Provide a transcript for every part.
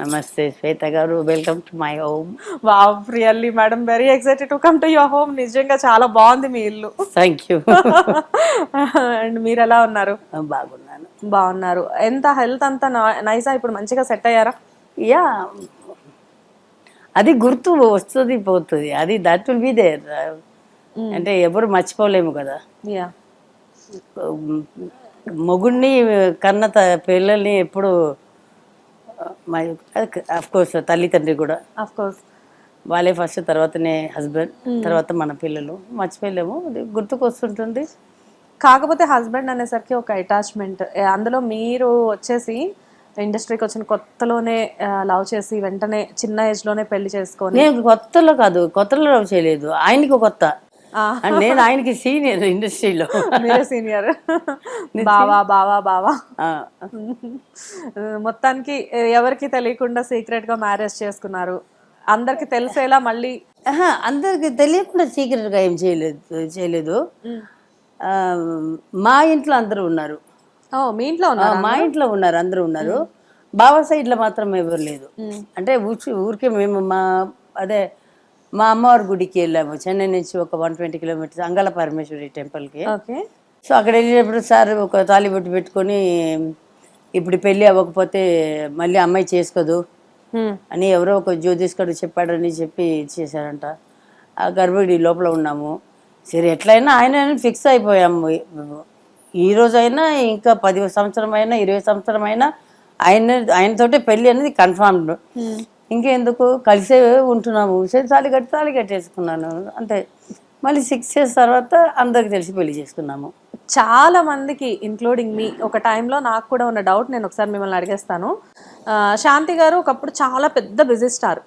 నమస్తే శ్వేత గారు, welcome to my home. Wow, really madam very excited to come to your home. నిజంగా చాలా బాగుంది మీ ఇల్లు. Thank you. అండ్ మీరు ఎలా ఉన్నారు? బాగున్నాను. బాగున్నారు. ఎంత హెల్త్ అంతా నైసా? ఇప్పుడు మంచిగా సెట్ అయ్యారా? యా, అది గుర్తు వస్తుంది పోతుంది, అది దట్ విల్ బి దేర్. అంటే ఎవరు మర్చిపోలేము కదా. యా, మొగుడిని కన్న పిల్లల్ని ఎప్పుడు అఫ్ కోర్స్ తల్లిదండ్రి కూడా ఆఫ్ కోర్స్. వాళ్ళే ఫస్ట్, తర్వాతనే హస్బెండ్, తర్వాత మన పిల్లలు. మర్చిపోలేము, అది గుర్తుకు వస్తుంటుంది. కాకపోతే హస్బెండ్ అనేసరికి ఒక అటాచ్మెంట్. అందులో మీరు వచ్చేసి ఇండస్ట్రీకి వచ్చిన కొత్తలోనే లవ్ చేసి వెంటనే చిన్న ఏజ్ లోనే పెళ్లి చేసుకొని. నేను కొత్తలో కాదు, కొత్తలో లవ్ చేయలేదు, ఆయనకి కొత్త. ఆ, అండ్ నేను ఆయనకి సీనియర్ ఇండస్ట్రీలో. మీరే సీనియర్. బావా బావా బావా. ఆ, మొత్తానికి ఎవరికి తెలియకుండా సీక్రెట్ గా మ్యారేజ్ చేసుకున్నారు. అందరికి తెలిసేలా మళ్ళీ. అందరికి తెలియకుండా సీక్రెట్గా ఏం చేయలేదు. ఆ, మా ఇంట్లో అందరూ ఉన్నారు. ఓ, మీ ఇంట్లో ఉన్నారు? మా ఇంట్లో ఉన్నారు, అందరూ ఉన్నారు. బావ సైడ్లో మాత్రం ఎవరు లేదు. అంటే ఊరికే మేము అదే మా అమ్మవారి గుడికి వెళ్ళాము, చెన్నై నుంచి ఒక 120 కిలోమీటర్స్, అంగళ పరమేశ్వరి టెంపుల్కి. ఓకే. సో అక్కడ వెళ్ళినప్పుడు సార్ ఒక తాళిబొట్టు పెట్టుకొని, ఇప్పుడు పెళ్ళి అవ్వకపోతే మళ్ళీ అమ్మాయి చేసుకోదు అని ఎవరో ఒక జ్యోతిష్కుడు చెప్పాడని చెప్పి చేశారంట. ఆ గర్భగుడి లోపల ఉన్నాము. సరే ఎట్లయినా ఆయన ఫిక్స్ అయిపోయాము. ఈ రోజైనా ఇంకా 10 సంవత్సరం అయినా 20 సంవత్సరం అయినా ఆయనతోటే పెళ్ళి అనేది కన్ఫర్మ్డ్. ఇంకెందుకు, కలిసే ఉంటున్నాము. సరే తాళి కట్టేసుకున్నాను అంతే. మళ్ళీ 6 years తర్వాత అందరికి తెలిసి పెళ్లి చేసుకున్నాము. చాలా మందికి ఇంక్లూడింగ్ మీ ఒక టైంలో నాకు కూడా ఉన్న డౌట్, నేను ఒకసారి మిమ్మల్ని అడిగేస్తాను. శాంతి గారు ఒకప్పుడు చాలా పెద్ద బిజీ స్టార్.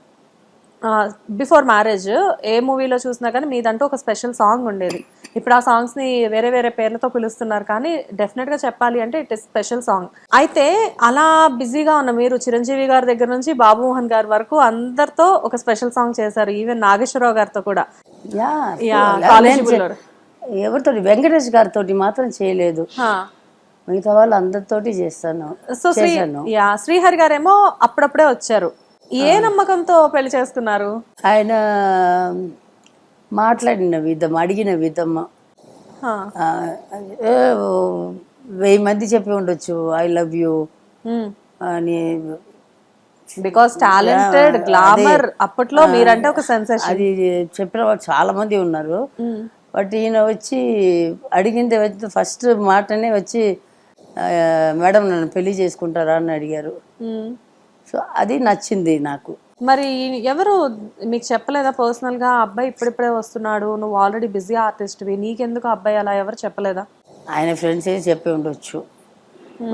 బిఫోర్ మ్యారేజ్ ఏ మూవీలో చూసినా కానీ మీదంటూ ఒక స్పెషల్ సాంగ్ ఉండేది. ఇప్పుడు ఆ సాంగ్స్ని వేరే వేరే పేర్లతో పిలుస్తున్నారు, కానీ డెఫినెట్గా చెప్పాలి అంటే ఇట్ ఇస్ స్పెషల్ సాంగ్. అయితే అలా బిజీగా ఉన్న మీరు చిరంజీవి గారి దగ్గర నుంచి బాబు మోహన్ గారి వరకు అందరితో ఒక స్పెషల్ సాంగ్ చేశారు, ఈవెన్ నాగేశ్వరరావు గారితో కూడా. ఎవరితో, వెంకటేష్ గారితో మాత్రం చేయలేదు. మిగతా వాళ్ళు అందరితోటి చేస్తాను. సో శ్రీహరి గారేమో అప్పుడప్పుడే వచ్చారు. ఏ నమ్మకంతో పెళ్లి చేసుకున్నారు? ఆయన మాట్లాడిన విధం, అడిగిన విధం 1000 మంది చెప్పి ఉండొచ్చు ఐ లవ్ యూ అని. బికాస్ టాలెంటెడ్, గ్లామర్, అప్పట్లో మీరంటే ఒక సెన్సేషన్. అది చెప్పిన వాళ్ళు చాలా మంది ఉన్నారు. బట్ ఈయన వచ్చి అడిగింది వచ్చి ఫస్ట్ మాటనే వచ్చి, మేడం నన్ను పెళ్లి చేసుకుంటారా అని అడిగారు. సో అది నచ్చింది నాకు. మరి ఎవరు మీకు చెప్పలేదా పర్సనల్ గా, అబ్బాయి ఇప్పుడిప్పుడే వస్తున్నాడు, నువ్వు ఆల్రెడీ బిజీ ఆర్టిస్ట్వి, నీకెందుకు అబ్బాయి, అలా ఎవరు చెప్పలేదా? ఆయన ఫ్రెండ్స్ చెప్పి ఉండొచ్చు,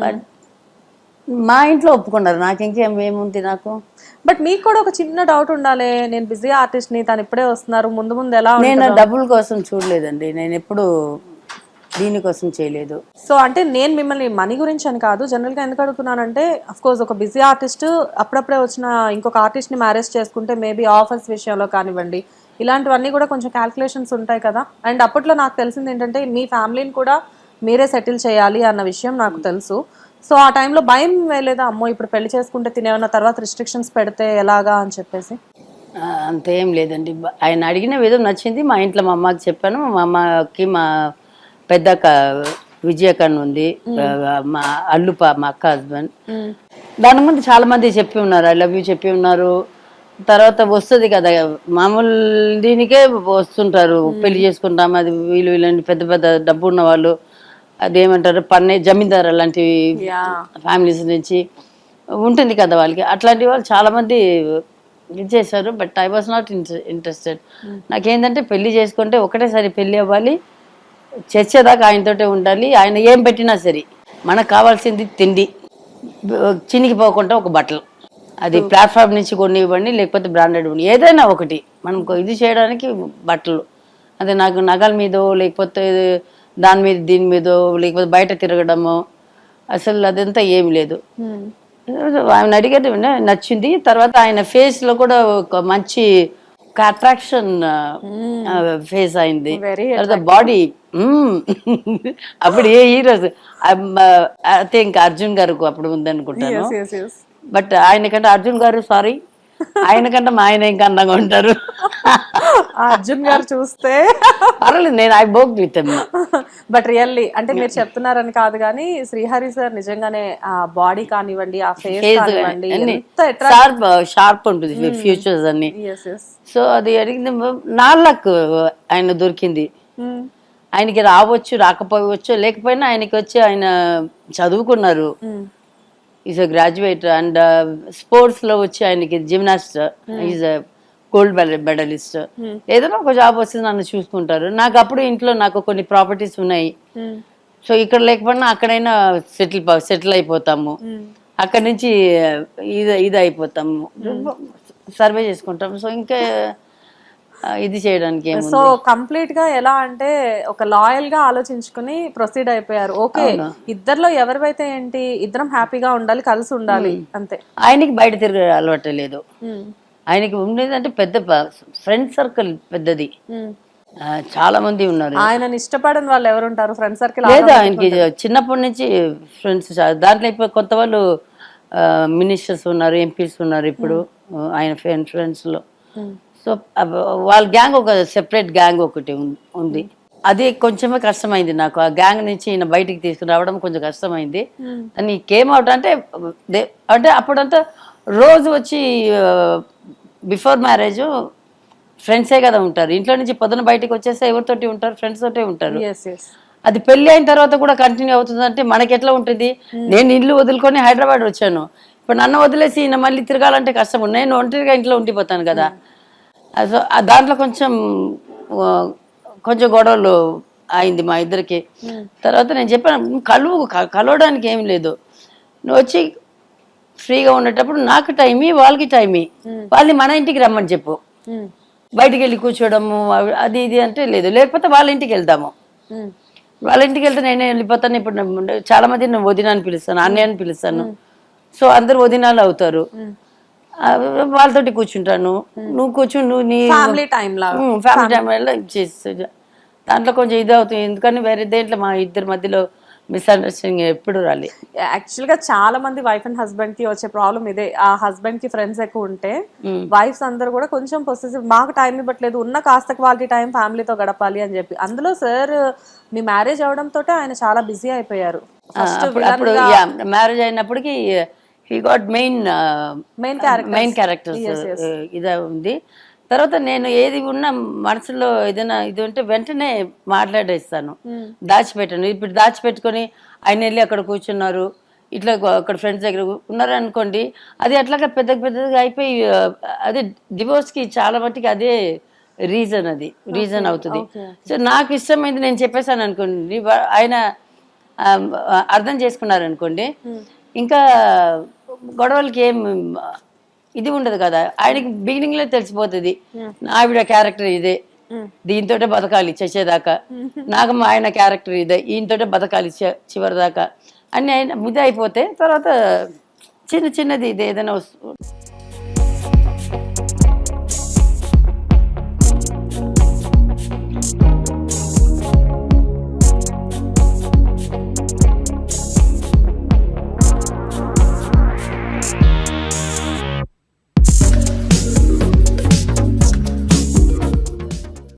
బట్ మా ఇంట్లో ఒప్పుకున్నారు. నాకు ఇంకేముంది నాకు. బట్ మీకు కూడా ఒక చిన్న డౌట్ ఉండాలి, నేను బిజీ ఆర్టిస్ట్ని, తను ఇప్పుడే వస్తున్నారు, ముందు ముందు ఎలా? నేను డబ్బుల కోసం చూడలేదండి, నేను ఎప్పుడు దీనికోసం చేయలేదు. సో అంటే నేను మిమ్మల్ని మనీ గురించి అని కాదు, జనరల్గా ఎందుకు అడుగుతున్నానంటే, అఫ్కోర్స్ ఒక బిజీ ఆర్టిస్ట్ అప్పుడప్పుడే వచ్చిన ఇంకొక ఆర్టిస్ట్ని మ్యారేజ్ చేసుకుంటే మేబీ ఆఫర్స్ విషయంలో కానివ్వండి, ఇలాంటివన్నీ కూడా కొంచెం క్యాల్కులేషన్స్ ఉంటాయి కదా. అండ్ అప్పట్లో నాకు తెలిసింది ఏంటంటే మీ ఫ్యామిలీని కూడా మీరే సెటిల్ చేయాలి అన్న విషయం నాకు తెలుసు. సో ఆ టైంలో భయం వేయలేదా, అమ్మో ఇప్పుడు పెళ్లి చేసుకుంటే తినేమన్నా తర్వాత రిస్ట్రిక్షన్స్ పెడితే ఎలాగా అని చెప్పేసి? అంతేం లేదండి, ఆయన అడిగిన విధం నచ్చింది. మా ఇంట్లో మా అమ్మకి చెప్పాను, మా అమ్మకి మా పెద్దక్క విజయకన్ను ఉంది, మా మా అక్క హస్బెండ్. దాని ముందు చాలా మంది చెప్పి ఉన్నారు, ఐ లవ్ యూ చెప్పి ఉన్నారు. తర్వాత వస్తుంది కదా మామూలు దీనికే వస్తుంటారు, పెళ్లి చేసుకుంటాం అది వీళ్ళని పెద్ద పెద్ద డబ్బు ఉన్న వాళ్ళు, అదేమంటారు జమీందారు అలాంటి ఫ్యామిలీస్ నుంచి ఉంటుంది కదా వాళ్ళకి. అట్లాంటి వాళ్ళు చాలా మంది ఇది చేశారు. But I was not interested. నాకేంటంటే పెళ్లి చేసుకుంటే ఒకటేసారి పెళ్ళి అవ్వాలి, చచ్చేదాకా ఆయనతోటే ఉండాలి. ఆయన ఏం పెట్టినా సరే మనకు కావాల్సింది తిండి, చినిగిపోకుండా ఒక బట్టలు, అది ప్లాట్ఫామ్ నుంచి కొన్ని ఇవ్వండి లేకపోతే బ్రాండెడ్ ఇవ్వండి, ఏదైనా ఒకటి మనం ఇది చేయడానికి బట్టలు. అదే నాకు నగల మీదో లేకపోతే దాని మీద దీని మీదో లేకపోతే బయట తిరగడము, అసలు అదంతా ఏమి లేదు. ఆయన అడిగేది నచ్చింది. తర్వాత ఆయన ఫేస్లో కూడా ఒక మంచి అట్రాక్షన్ ఫేస్ అయింది. తర్వాత బాడీ అప్పుడు ఏ హీరోస్ అయితే ఇంకా అర్జున్ గారు అప్పుడు ఉందనుకుంటాను. బట్ ఆయనకంటే అర్జున్ గారు సారీ, ఆయనకంటే మా ఆయన ఇంకా అందంగా ఉంటారు. ఆ అర్జున్ గారు చూస్తే పర్వాలేదు, నేను ఐ బోక్ విత్ బట్ రియల్లీ అంటే మీరు చెప్తున్నారని కాదు కానీ శ్రీహరి సార్ నిజంగానే ఆ బాడీ కానివ్వండి, ఆ ఫేస్ కానివ్వండి ఎంత షార్ప్ ఉంటుంది ఫ్యూచర్స్ అన్ని. Yes yes. సో అది అడిగింది నా లక్, ఆయన దొరికింది. ఆయనకి రావచ్చు రాకపోవచ్చు, లేకపోయినా ఆయనకి వచ్చి ఆయన చదువుకున్నారు, is a graduate. And sports లో వచ్చి ఆయనకి gymnast, is a gold medalist. ఏదైనా ఒక జాబ్ వస్తే నన్ను చూసుకుంటారు. నాకు అప్పుడు ఇంట్లో నాకు కొన్ని ప్రాపర్టీస్ ఉన్నాయి. సో ఇక్కడ లేకపోయినా అక్కడైనా సెటిల్ అయిపోతాము. అక్కడి నుంచి ఇది అయిపోతాము, సర్వే చేసుకుంటాము. సో ఇంకా ఇది చేయడానికి ఏముంది. సో కంప్లీట్ గా ఎలా అంటే ఒక లాయల్ గా ఆలోచించుకుని ప్రొసీడ్ అయిపోయారు. ఓకే, ఇద్దర్లో ఎవరివైతే ఏంటి, ఇద్దరం హ్యాపీగా ఉండాలి, కలిసి ఉండాలి అంతే. ఆయనకి బయట తిరిగే అలవాటు లేదు. ఆయనకి ఉండేది అంటే పెద్ద ఫ్రెండ్ సర్కిల్ పెద్దది, చాలా మంది ఉన్నారు. ఆయన ఇష్టపడని వాళ్ళు ఎవరు ఉంటారు ఫ్రెండ్ సర్కిల్? లేదు, ఆయనకి చిన్నప్పటి నుంచి ఫ్రెండ్స్. దాంట్లో ఇప్పుడు కొత్త వాళ్ళు మినిస్టర్స్ ఉన్నారు, ఎంపీస్ ఉన్నారు ఇప్పుడు ఆయన ఫ్రెండ్స్ లో. సో వాళ్ళ గ్యాంగ్ ఒక సెపరేట్ గ్యాంగ్ ఒకటి ఉంది. అది కొంచెమే కష్టమైంది నాకు. ఆ గ్యాంగ్ నుంచి ఈయన బయటికి తీసుకుని రావడం కొంచెం కష్టమైంది. అని కేమౌట్ అంటే అప్పుడంతా రోజు వచ్చి బిఫోర్ మ్యారేజ్ ఫ్రెండ్సే కదా ఉంటారు. ఇంట్లో నుంచి పొద్దున బయటకు వచ్చేస్తే ఎవరితోటి ఉంటారు, ఫ్రెండ్స్ తోటే ఉంటారు. అది పెళ్లి అయిన తర్వాత కూడా కంటిన్యూ అవుతుంది అంటే మనకి ఎట్లా ఉంటుంది? నేను ఇల్లు వదులుకొని హైదరాబాద్ వచ్చాను, ఇప్పుడు నన్ను వదిలేసి ఈయన మళ్ళీ తిరగాలంటే కష్టం. నేను ఒంటరిగా ఇంట్లో ఉండిపోతాను కదా. సో దాంట్లో కొంచెం గొడవలు అయింది మా ఇద్దరికి. తర్వాత నేను చెప్పాను, కలవడానికి ఏం లేదు, నువ్వు వచ్చి ఫ్రీగా ఉండేటప్పుడు నాకు టైమి, వాళ్ళకి టైమి, వాళ్ళని మన ఇంటికి రమ్మని చెప్పు. బయటికి వెళ్ళి కూర్చోవడము అది ఇది అంటే లేదు. లేకపోతే వాళ్ళ ఇంటికి వెళ్దాము, వాళ్ళ ఇంటికి వెళ్తే నేనే వెళ్ళిపోతాను. ఇప్పుడు చాలా మంది నేను వదిన అని పిలుస్తాను, అన్నయ్య అని పిలుస్తాను. సో అందరు వదినాలు అవుతారు. వాళ్ళతోటి కూర్చుంటాను, నువ్వు కూర్చుని నువ్వు నీ ఫ్యామిలీ టైం చేస్తే దాంట్లో కొంచెం ఇది అవుతుంది. ఎందుకని వేరే దేంట్లో మా ఇద్దరి మధ్యలో మిస్అండర్స్టాండింగ్ ఎప్పుడు రాలి. యాక్చువల్ గా చాలా మంది వైఫ్ అండ్ హస్బెండ్ కి వచ్చే ప్రాబ్లం ఇదే. ఆ హస్బెండ్ కి ఫ్రెండ్స్ ఎక్కువ ఉంటే వైఫ్స్ అందరు కూడా కొంచెం పొసెసివ్, మాకు టైం ఇవ్వట్లేదు, ఉన్న కాస్త క్వాలిటీ టైం ఫ్యామిలీతో గడపాలి అని చెప్పి. అందులో సార్ మీ మ్యారేజ్ అవడంతో ఆయన చాలా బిజీ అయిపోయారు. అప్పుడు మ్యారేజ్ అయినప్పటికీ హీ గాట్ మెయిన్ క్యారెక్టర్స్ ఇదే ఉంది. తర్వాత నేను ఏది ఉన్నా మనసులో ఏదైనా ఇది ఉంటే వెంటనే మాట్లాడేస్తాను, దాచిపెట్టాను. ఇప్పుడు దాచిపెట్టుకొని ఆయన వెళ్ళి అక్కడ కూర్చున్నారు, ఇట్లా అక్కడ ఫ్రెండ్స్ దగ్గర ఉన్నారు అనుకోండి, అది అట్లాగా పెద్దగా అయిపోయి అదే డివోర్స్కి చాలా మట్టుకి అదే రీజన్ అవుతుంది. సో నాకు ఇష్టమైంది నేను చెప్పేశాను అనుకోండి, ఆయన అర్థం చేసుకున్నారు అనుకోండి, ఇంకా గొడవలకి ఏం ఇది ఉండదు కదా. ఆయనకి బిగినింగ్ లో తెలిసిపోతుంది, ఆవిడ క్యారెక్టర్ ఇదే, దీంతోటే బతకాలి చచ్చేదాకా, నాకు ఆయన క్యారెక్టర్ ఇదే, ఈయనతోటే బతకాలి చివరి దాకా అని ఆయన ముద్ద అయిపోతే తర్వాత చిన్నది ఇది ఏదైనా వస్తుంది.